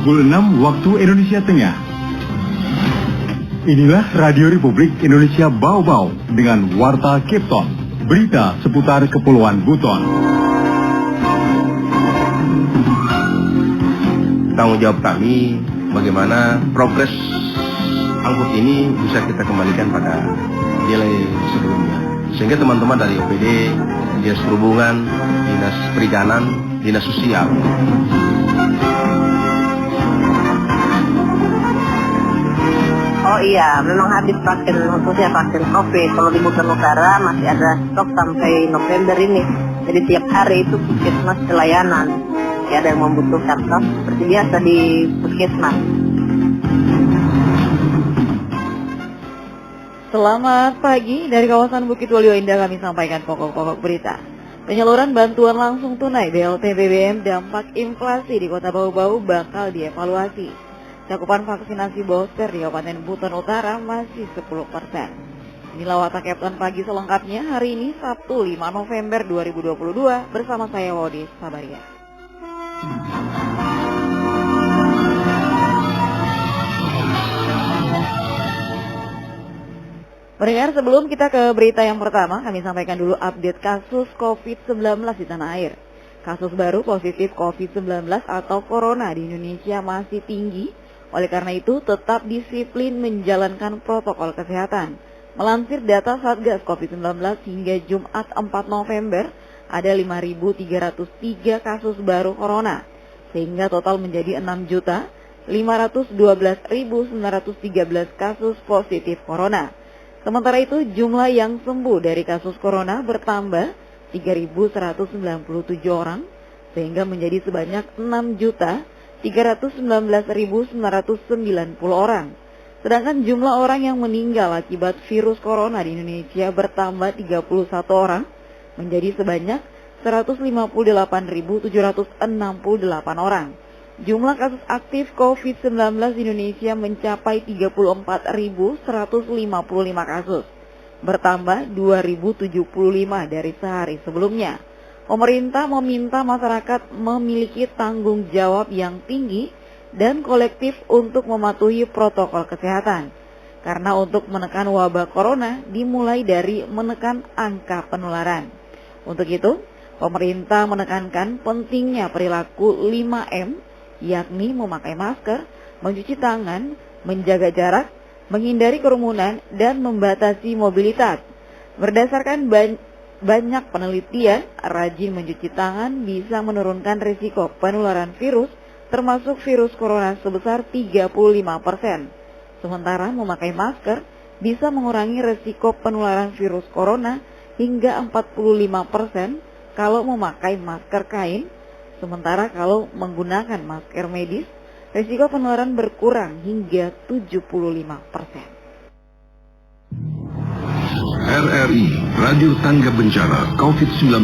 pukul 6 waktu Indonesia Tengah. Inilah Radio Republik Indonesia Bau-Bau dengan Warta Kipton, berita seputar Kepulauan Buton. Tanggung jawab kami bagaimana progres angkut ini bisa kita kembalikan pada nilai sebelumnya. Sehingga teman-teman dari OPD, Dinas Perhubungan, Dinas Perikanan, Dinas Sosial. Oh iya, memang habis vaksin, khususnya vaksin COVID. Kalau di Buton Utara masih ada stok sampai November ini. Jadi tiap hari itu puskesmas pelayanan. Jadi ada yang membutuhkan stok seperti biasa di puskesmas. Selamat pagi, dari kawasan Bukit Waluyo Indah kami sampaikan pokok-pokok berita. Penyaluran bantuan langsung tunai BLT BBM dampak inflasi di Kota Bau-Bau bakal dievaluasi. Cakupan vaksinasi booster di Kabupaten Buton Utara masih 10%. Inilah Warta Kepton pagi selengkapnya hari ini Sabtu 5 November 2022 bersama saya Wodi Sabaria. Pendengar, sebelum kita ke berita yang pertama, kami sampaikan dulu update kasus COVID-19 di tanah air. Kasus baru positif COVID-19 atau Corona di Indonesia masih tinggi, oleh karena itu tetap disiplin menjalankan protokol kesehatan. Melansir data Satgas COVID-19 hingga Jumat 4 November, ada 5.303 kasus baru Corona, sehingga total menjadi 6.512.913 kasus positif Corona. Sementara itu jumlah yang sembuh dari kasus corona bertambah 3.197 orang sehingga menjadi sebanyak 6.319.990 orang. Sedangkan jumlah orang yang meninggal akibat virus corona di Indonesia bertambah 31 orang menjadi sebanyak 158.768 orang. Jumlah kasus aktif COVID-19 di Indonesia mencapai 34.155 kasus, bertambah 2.075 dari sehari sebelumnya. Pemerintah meminta masyarakat memiliki tanggung jawab yang tinggi dan kolektif untuk mematuhi protokol kesehatan. Karena untuk menekan wabah corona dimulai dari menekan angka penularan. Untuk itu, pemerintah menekankan pentingnya perilaku 5M, yakni memakai masker, mencuci tangan, menjaga jarak, menghindari kerumunan, dan membatasi mobilitas. Berdasarkan banyak penelitian, rajin mencuci tangan bisa menurunkan risiko penularan virus, termasuk virus corona sebesar 35%. Sementara memakai masker bisa mengurangi risiko penularan virus corona hingga 45% kalau memakai masker kain. Sementara kalau menggunakan masker medis, risiko penularan berkurang hingga 75%. RRI, Radio Tangga Bencana COVID-19.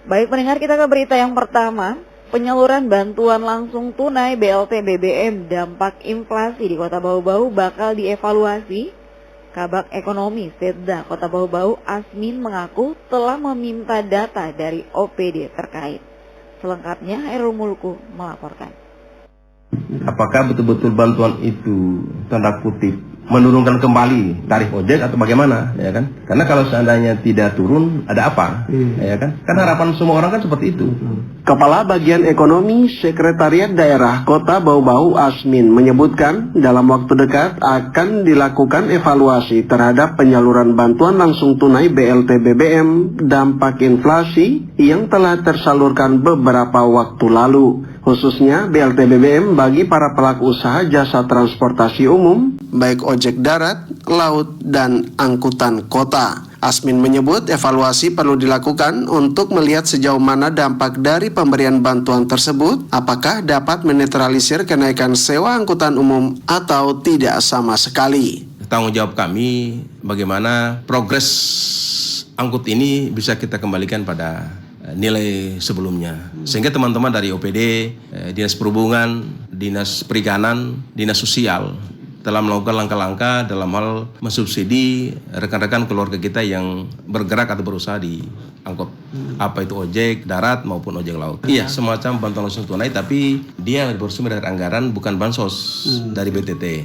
Baik pendengar, kita ke berita yang pertama. Penyaluran bantuan langsung tunai BLT BBM dampak inflasi di Kota Bau-Bau bakal dievaluasi. Kabak Ekonomi Setda Kota Bau-Bau Asmin mengaku telah meminta data dari OPD terkait. Selengkapnya Hairul Mulku melaporkan. Apakah betul-betul bantuan itu tanda kutip menurunkan kembali tarif ojek atau bagaimana, ya kan? Karena kalau seandainya tidak turun, ada apa, ya kan? Kan harapan semua orang kan seperti itu. Kepala Bagian Ekonomi Sekretariat Daerah Kota Bau-Bau Asmin menyebutkan dalam waktu dekat akan dilakukan evaluasi terhadap penyaluran bantuan langsung tunai BLT BBM dampak inflasi yang telah tersalurkan beberapa waktu lalu, khususnya BLT BBM bagi para pelaku usaha jasa transportasi umum, baik ojek darat, laut, dan angkutan kota. Asmin menyebut evaluasi perlu dilakukan untuk melihat sejauh mana dampak dari pemberian bantuan tersebut, apakah dapat menetralisir kenaikan sewa angkutan umum atau tidak sama sekali. Tanggung jawab kami bagaimana progres angkut ini bisa kita kembalikan pada nilai sebelumnya. Sehingga teman-teman dari OPD, Dinas Perhubungan, Dinas Perikanan, Dinas Sosial telah melakukan langkah-langkah dalam hal mensubsidi rekan-rekan keluarga kita yang bergerak atau berusaha di angkot, apa itu ojek darat maupun ojek laut. Iya, semacam bantuan langsung tunai, tapi dia bersumber dari anggaran, bukan bansos dari BTT,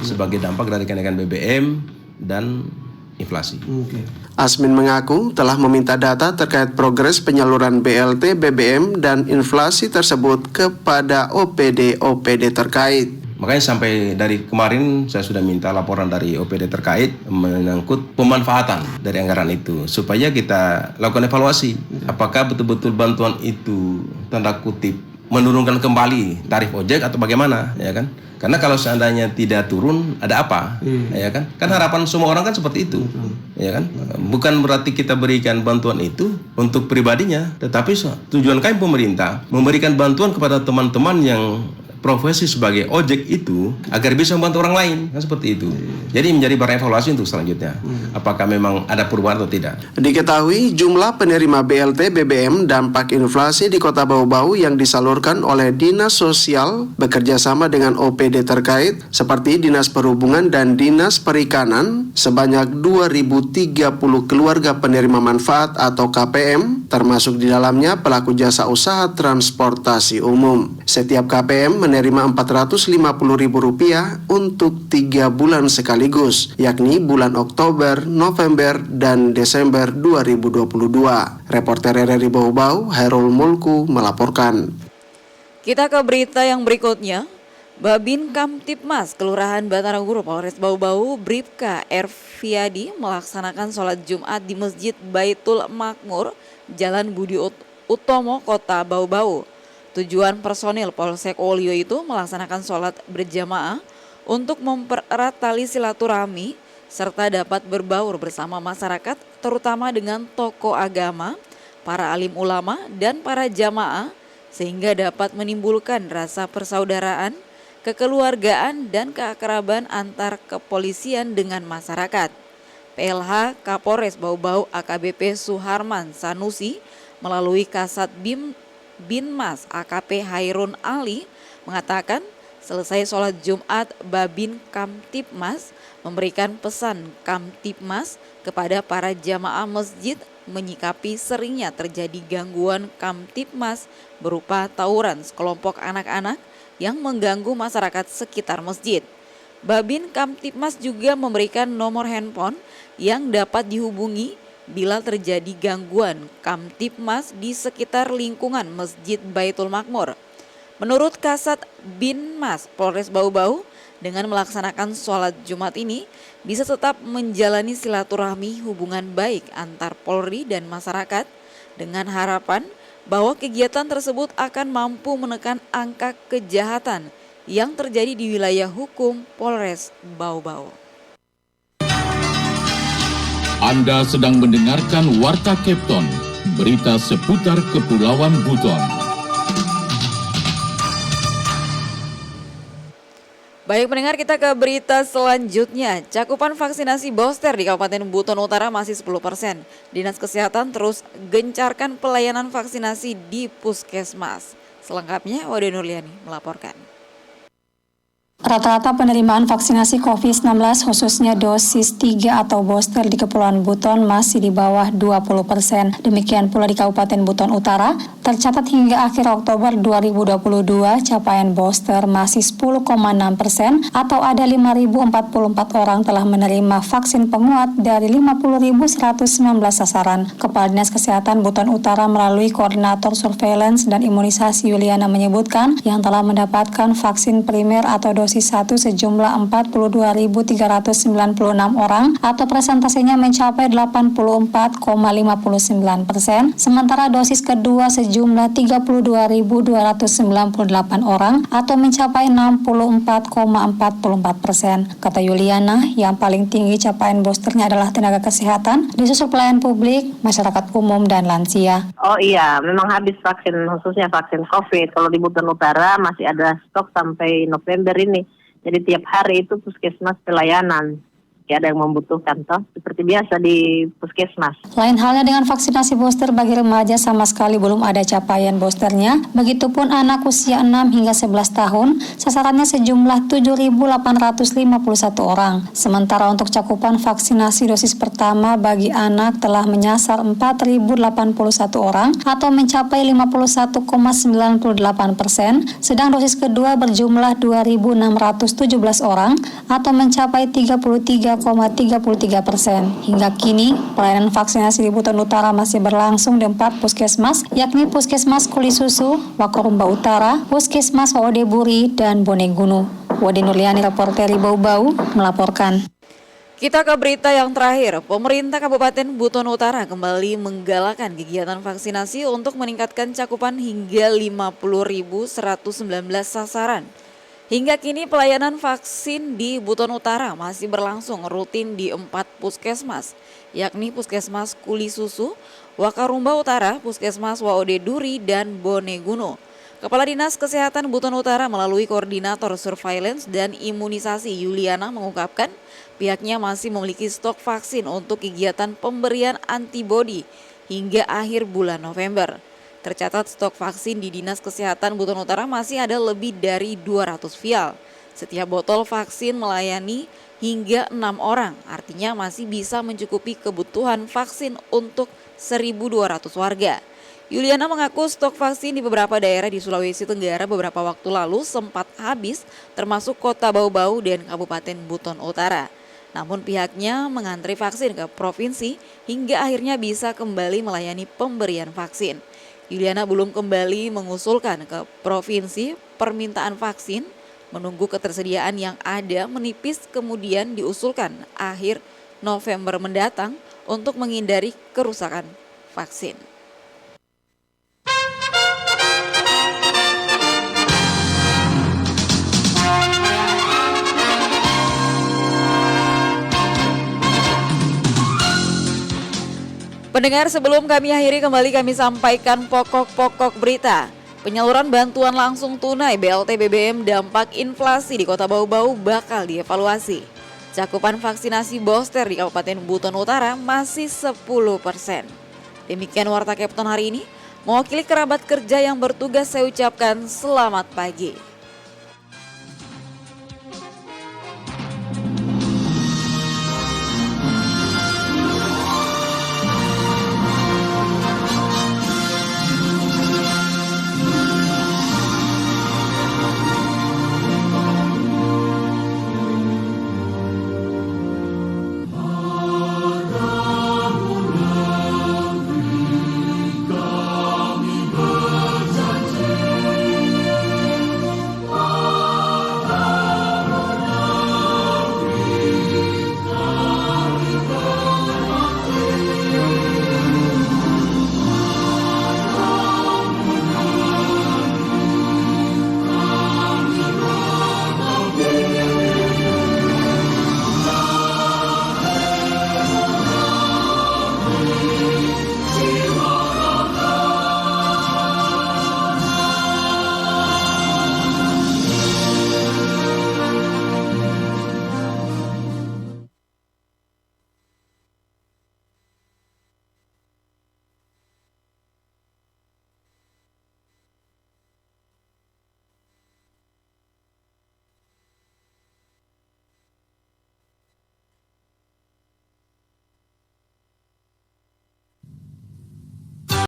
sebagai dampak dari kenaikan BBM dan inflasi. Asmin mengaku telah meminta data terkait progres penyaluran BLT, BBM, dan inflasi tersebut kepada OPD terkait. Makanya sampai dari kemarin saya sudah minta laporan dari OPD terkait menyangkut pemanfaatan dari anggaran itu, supaya kita lakukan evaluasi apakah betul-betul bantuan itu tanda kutip menurunkan kembali tarif ojek atau bagaimana, ya kan? Karena kalau seandainya tidak turun, ada apa, ya kan? Kan harapan semua orang kan seperti itu, ya kan? Bukan berarti kita berikan bantuan itu untuk pribadinya, tetapi tujuan kami pemerintah memberikan bantuan kepada teman-teman yang profesi sebagai ojek itu agar bisa membantu orang lain, kan seperti itu. Jadi menjadi barang evaluasi untuk selanjutnya. Apakah memang ada perubahan atau tidak? Diketahui jumlah penerima BLT BBM dampak inflasi di Kota Bau-Bau yang disalurkan oleh Dinas Sosial bekerja sama dengan OPD terkait seperti Dinas Perhubungan dan Dinas Perikanan sebanyak 2.030 keluarga penerima manfaat atau KPM, termasuk di dalamnya pelaku jasa usaha transportasi umum. Setiap KPM menerima Rp450.000 untuk 3 bulan sekaligus, yakni bulan Oktober, November, dan Desember 2022. Reporter RRI Bau-Bau, Hairul Mulku melaporkan. Kita ke berita yang berikutnya. Babin Kamtipmas Kelurahan Batara Guru Polres Bau-Bau Bribka Erfiadi melaksanakan sholat Jumat di Masjid Baitul Makmur, Jalan Budi Utomo, Kota Bau-Bau. Tujuan personil Polsek Wolio itu melaksanakan sholat berjamaah untuk mempererat tali silaturahmi serta dapat berbaur bersama masyarakat, terutama dengan tokoh agama, para alim ulama, dan para jamaah, sehingga dapat menimbulkan rasa persaudaraan, kekeluargaan, dan keakraban antar kepolisian dengan masyarakat. PLH Kapolres Bau-Bau AKBP Suharman Sanusi melalui Kasat Binmas AKP Hairun Ali mengatakan selesai sholat Jumat, Babin Kamtipmas memberikan pesan Kamtipmas kepada para jamaah masjid menyikapi seringnya terjadi gangguan Kamtipmas berupa tawuran sekelompok anak-anak yang mengganggu masyarakat sekitar masjid. Babin Kamtipmas juga memberikan nomor handphone yang dapat dihubungi bila terjadi gangguan Kamtipmas di sekitar lingkungan Masjid Baitul Makmur. Menurut Kasat Binmas Polres Bau-Bau, dengan melaksanakan sholat Jumat ini bisa tetap menjalani silaturahmi hubungan baik antar Polri dan masyarakat dengan harapan bahwa kegiatan tersebut akan mampu menekan angka kejahatan yang terjadi di wilayah hukum Polres Bau-Bau. Anda sedang mendengarkan Warta Kepton, berita seputar Kepulauan Buton. Baik pendengar, kita ke berita selanjutnya. Cakupan vaksinasi booster di Kabupaten Buton Utara masih 10%. Dinas Kesehatan terus gencarkan pelayanan vaksinasi di Puskesmas. Selengkapnya Wade Nurliani melaporkan. Rata-rata penerimaan vaksinasi COVID-19 khususnya dosis 3 atau booster di Kepulauan Buton masih di bawah 20%. Demikian pula di Kabupaten Buton Utara, tercatat hingga akhir Oktober 2022 capaian booster masih 10,6% atau ada 5.044 orang telah menerima vaksin penguat dari 50.119 sasaran. Kepala Dinas Kesehatan Buton Utara melalui Koordinator Surveillance dan Imunisasi Yuliana menyebutkan yang telah mendapatkan vaksin primer atau dosis 1 sejumlah 42.396 orang atau presentasinya mencapai 84,59%, sementara dosis kedua sejumlah 32.298 orang atau mencapai 64,44%. Kata Yuliana, yang paling tinggi capaian boosternya adalah tenaga kesehatan, disusul pelayan publik, masyarakat umum, dan lansia. Oh iya, memang habis vaksin, khususnya vaksin COVID. Kalau di Buton Utara masih ada stok sampai November ini. Jadi tiap hari itu puskesmas pelayanan. ada yang membutuhkan toh seperti biasa di puskesmas. Lain halnya dengan vaksinasi booster bagi remaja, sama sekali belum ada capaian boosternya. Begitupun anak usia 6 hingga 11 tahun, sasarannya sejumlah 7.851 orang. Sementara untuk cakupan vaksinasi dosis pertama bagi anak telah menyasar 4.081 orang atau mencapai 51,98%, sedang dosis kedua berjumlah 2.617 orang atau mencapai 33,33%. Hingga kini, pelayanan vaksinasi di Buton Utara masih berlangsung di 4 puskesmas, yakni Puskesmas Kulisusu, Wakarumba Utara, Puskesmas Waode Buri, dan Bonegunu. Wadi Nurliani, reporter Bau Bau, melaporkan. Kita ke berita yang terakhir. Pemerintah Kabupaten Buton Utara kembali menggalakkan kegiatan vaksinasi untuk meningkatkan cakupan hingga 50.119 sasaran. Hingga kini pelayanan vaksin di Buton Utara masih berlangsung rutin di 4 puskesmas, yakni Puskesmas Kulisusu, Wakarumba Utara, Puskesmas Waode Duri, dan Bonegunu. Kepala Dinas Kesehatan Buton Utara melalui Koordinator Surveillance dan Imunisasi Yuliana mengungkapkan pihaknya masih memiliki stok vaksin untuk kegiatan pemberian antibodi hingga akhir bulan November. Tercatat stok vaksin di Dinas Kesehatan Buton Utara masih ada lebih dari 200 vial. Setiap botol vaksin melayani hingga 6 orang, artinya masih bisa mencukupi kebutuhan vaksin untuk 1.200 warga. Yuliana mengaku stok vaksin di beberapa daerah di Sulawesi Tenggara beberapa waktu lalu sempat habis, termasuk Kota Bau Bau dan Kabupaten Buton Utara. Namun pihaknya mengantri vaksin ke provinsi hingga akhirnya bisa kembali melayani pemberian vaksin. Yuliana belum kembali mengusulkan ke provinsi permintaan vaksin, menunggu ketersediaan yang ada menipis kemudian diusulkan akhir November mendatang untuk menghindari kerusakan vaksin. Pendengar, sebelum kami akhiri kembali kami sampaikan pokok-pokok berita. Penyaluran bantuan langsung tunai BLT BBM dampak inflasi di Kota Bau Bau bakal dievaluasi. Cakupan vaksinasi booster di Kabupaten Buton Utara masih 10%. Demikian Warta Kepton hari ini. Mewakili kerabat kerja yang bertugas saya ucapkan selamat pagi.